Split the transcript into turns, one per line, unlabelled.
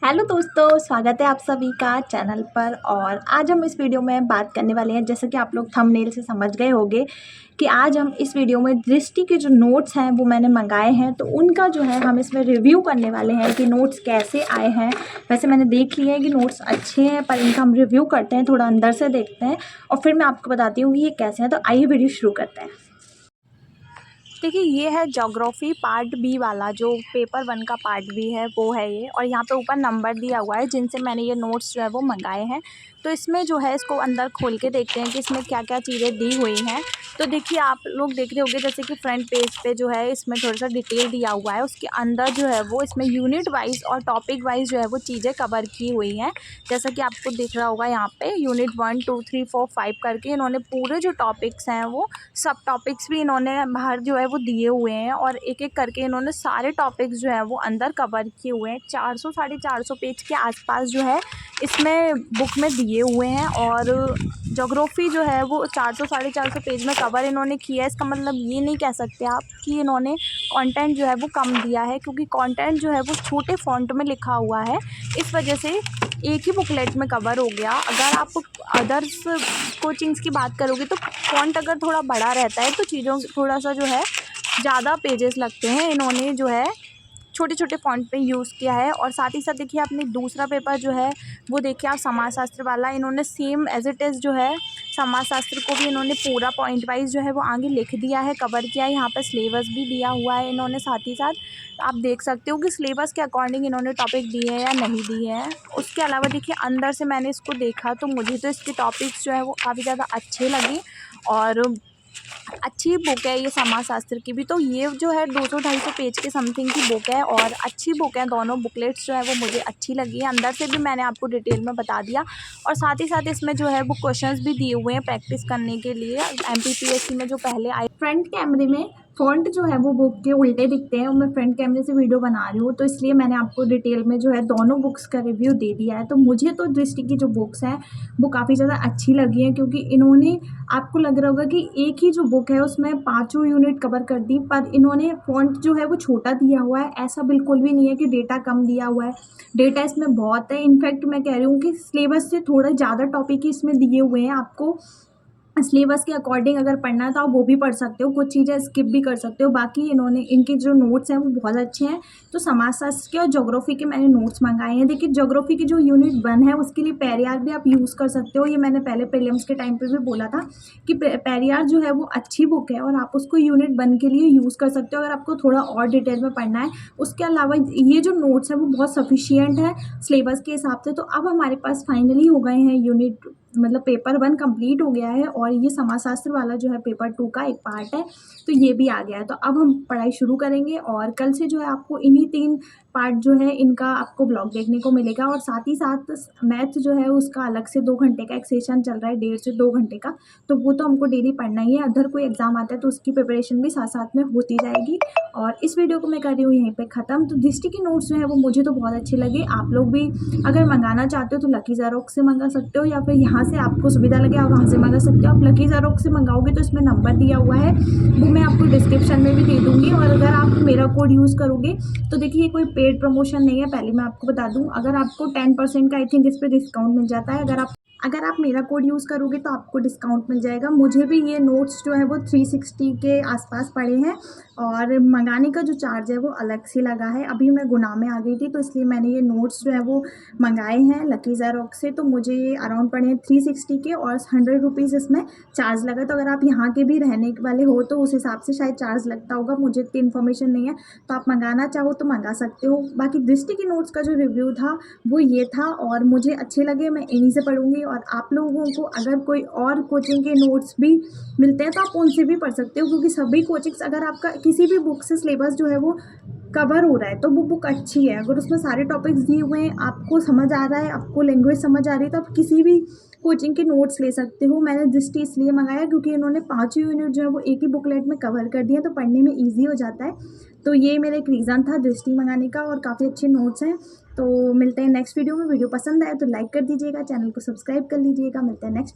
Hello दोस्तों, स्वागत है आप सभी का चैनल पर। और आज हम इस वीडियो में बात करने वाले हैं, जैसे कि आप लोग थंबनेल से समझ गए होंगे कि आज हम इस वीडियो में दृष्टि के जो नोट्स हैं वो मैंने मंगाए हैं, तो उनका जो है हम इसमें रिव्यू करने वाले हैं कि नोट्स कैसे आए हैं। वैसे मैंने देख लिया है कि नोट्स अच्छे हैं, पर इनका हम रिव्यू करते हैं, थोड़ा अंदर से देखते हैं और फिर मैं आपको बताती हूँ कि ये कैसे हैं। तो आइए वीडियो शुरू करते हैं। देखिए, ये है ज्योग्राफी पार्ट बी वाला, जो पेपर 1 का पार्ट बी है वो है ये। और यहाँ पे ऊपर नंबर दिया हुआ है जिनसे मैंने ये नोट्स जो है वो मंगाए हैं। तो इसमें जो है इसको अंदर खोल के देखते हैं कि इसमें क्या क्या चीज़ें दी हुई हैं। तो देखिए, आप लोग देख रहे होंगे जैसे कि फ्रंट पेज पे जो है इसमें थोड़ा सा डिटेल दिया हुआ है। उसके अंदर जो है वो इसमें यूनिट वाइज और टॉपिक वाइज जो है वो चीज़ें कवर की हुई हैं। जैसा कि आपको दिख रहा होगा यहाँ पे यूनिट 1, 2, 3, 4, 5 करके इन्होंने पूरे जो टॉपिक्स हैं वो सब टॉपिक्स भी इन्होंने बाहर जो है वो दिए हुए हैं, और एक एक करके इन्होंने सारे टॉपिक्स जो है वो अंदर कवर किए हुए हैं। 400 साढ़े 400 पेज के आसपास जो है इसमें बुक में दिए हुए हैं। और ज्योग्राफी जो है वो 400 साढ़े 400 पेज में कवर इन्होंने किया है। इसका मतलब ये नहीं कह सकते आप कि इन्होंने कंटेंट जो है वो कम दिया है, क्योंकि कंटेंट जो है वो छोटे फॉन्ट में लिखा हुआ है। इस वजह से एक ही बुकलेट में कवर हो गया। अगर आप अदर्स कोचिंग्स की बात करोगे तो फ़ॉन्ट अगर थोड़ा बड़ा रहता है तो चीज़ों थोड़ा सा जो है ज़्यादा पेजेस लगते हैं। इन्होंने जो है छोटे छोटे फ़ॉन्ट पे यूज़ किया है। और साथ ही साथ देखिए, अपनी दूसरा पेपर जो है वो देखिए आप समाजशास्त्र वाला, इन्होंने सेम एज इट इज़ जो है समाजशास्त्र को भी इन्होंने पूरा पॉइंट वाइज जो है वो आगे लिख दिया है, कवर किया है। यहाँ पर सिलेबस भी दिया हुआ है इन्होंने। साथ ही साथ आप देख सकते हो कि सिलेबस के अकॉर्डिंग इन्होंने टॉपिक दिए हैं या नहीं दिए हैं। उसके अलावा देखिए, अंदर से मैंने इसको देखा तो मुझे तो इसके टॉपिक्स जो है वो काफ़ी ज़्यादा अच्छे लगे। और अच्छी बुक है ये समाजशास्त्र की भी। तो ये जो है 200-250 पेज के समथिंग की बुक है, और अच्छी बुक है। दोनों बुकलेट्स जो है वो मुझे अच्छी लगी है। अंदर से भी मैंने आपको डिटेल में बता दिया। और साथ ही साथ इसमें जो है वो क्वेश्चंस भी दिए हुए हैं प्रैक्टिस करने के लिए। एमपीपीएससी में जो पहले आए, फ्रंट कैमरे में फ़ॉन्ट जो है वो बुक के उल्टे दिखते हैं, और मैं फ्रंट कैमरे से वीडियो बना रही हूँ, तो इसलिए मैंने आपको डिटेल में जो है दोनों बुक्स का रिव्यू दे दिया है। तो मुझे तो दृष्टि की जो बुक्स हैं वो काफ़ी ज़्यादा अच्छी लगी हैं, क्योंकि इन्होंने, आपको लग रहा होगा कि एक ही जो बुक है उसमें पाँचों यूनिट कवर कर दी, पर इन्होंने फ़ॉन्ट जो है वो छोटा दिया हुआ है। ऐसा बिल्कुल भी नहीं है कि डेटा कम दिया हुआ है, डेटा इसमें बहुत है। इनफैक्ट मैं कह रही हूँ कि सिलेबस से थोड़ा ज़्यादा टॉपिक ही इसमें दिए हुए हैं। आपको सिलेबस के अकॉर्डिंग अगर पढ़ना है तो आप वो भी पढ़ सकते हो, कुछ चीज़ें स्किप भी कर सकते हो। बाकी इन्होंने, इनके जो नोट्स हैं वो बहुत अच्छे हैं। तो समाजशास्त्र के और ज्योग्राफी के मैंने नोट्स मंगाए हैं। देखिए, ज्योग्राफी की जो यूनिट 1 है उसके लिए पेरियार भी आप यूज़ कर सकते हो। ये मैंने पहले प्रीलिम्स के टाइम पे भी बोला था कि पेरियार जो है वो अच्छी बुक है, और आप उसको यूनिट 1 के लिए यूज़ कर सकते हो अगर आपको थोड़ा और डिटेल में पढ़ना है। उसके अलावा ये जो नोट्स है वो बहुत सफिशियंट है सिलेबस के हिसाब से। तो अब हमारे पास फाइनली हो गए हैं यूनिट, मतलब पेपर 1 कंप्लीट हो गया है, और ये समाजशास्त्र वाला जो है पेपर 2 का एक पार्ट है, तो ये भी आ गया है। तो अब हम पढ़ाई शुरू करेंगे, और कल से जो है आपको इन्हीं 3 पार्ट जो है इनका आपको ब्लॉग देखने को मिलेगा। और साथ ही साथ मैथ जो है उसका अलग से 2 घंटे का एक सेशन चल रहा है, 1.5 से 2 घंटे का। तो वो तो हमको डेली पढ़ना ही है। अदर कोई एग्जाम आता है तो उसकी प्रिपरेशन भी साथ साथ में होती जाएगी। और इस वीडियो को मैं कर रही हूँ यहीं पे ख़त्म। तो दृष्टि के नोट्स जो है वो मुझे तो बहुत अच्छे लगे। आप लोग भी अगर मंगाना चाहते हो तो लकी ज़ेरोक्स से मंगा सकते हो, या फिर यहाँ से आपको सुविधा लगे आप वहाँ से मंगा सकते हो। आप लकी ज़ेरोक्स से मंगाओगे तो इसमें नंबर दिया हुआ है, वो मैं आपको डिस्क्रिप्शन में भी दे दूँगी। और अगर आप मेरा कोड यूज़ करोगे तो देखिए, ये कोई पेड प्रमोशन नहीं है, पहले मैं आपको बता दूँ। अगर आपको 10% का आई थिंक इस पे डिस्काउंट मिल जाता है। अगर आप मेरा कोड यूज़ करोगे तो आपको डिस्काउंट मिल जाएगा। मुझे भी ये नोट्स जो है वो 360 के आसपास पड़े हैं, और मंगाने का जो चार्ज है वो अलग से लगा है। अभी मैं गुनाह में आ गई थी तो इसलिए मैंने ये नोट्स जो है वो मंगाए हैं लकी ज़ेरोक्स से। तो मुझे ये अराउंड पड़े हैं 360 के, और 100 रुपीज़ इसमें चार्ज लगा। तो अगर आप यहाँ के भी रहने वाले हो तो उस हिसाब से शायद चार्ज लगता होगा, मुझे इतनी इन्फॉर्मेशन नहीं है। तो आप मंगाना चाहो तो मंगा सकते हो। बाकी दृष्टि के नोट्स का जो रिव्यू था वो ये था, और मुझे अच्छे लगे, मैं इन्हीं से पढ़ूँगी। और आप लोगों को अगर कोई और कोचिंग के नोट्स भी मिलते हैं तो आप उनसे भी पढ़ सकते हो, क्योंकि सभी कोचिंग्स, अगर आपका किसी भी बुक से सिलेबस जो है वो कवर हो रहा है तो वो बुक अच्छी है। अगर उसमें सारे टॉपिक्स दिए हुए हैं, आपको समझ आ रहा है, आपको लैंग्वेज समझ आ रही है, तो आप किसी भी कोचिंग के नोट्स ले सकते हो। मैंने दृष्टि इसलिए मंगाया क्योंकि इन्होंने 5 यूनिट जो है वो एक ही बुकलेट में कवर कर दिया, तो पढ़ने में ईजी हो जाता है। तो ये मेरा एक रीज़न था दृष्टि मंगाने का, और काफ़ी अच्छे नोट्स हैं। तो मिलते हैं नेक्स्ट वीडियो में। वीडियो पसंद आए तो लाइक कर दीजिएगा, चैनल को सब्सक्राइब कर लीजिएगा। मिलते हैं नेक्स्ट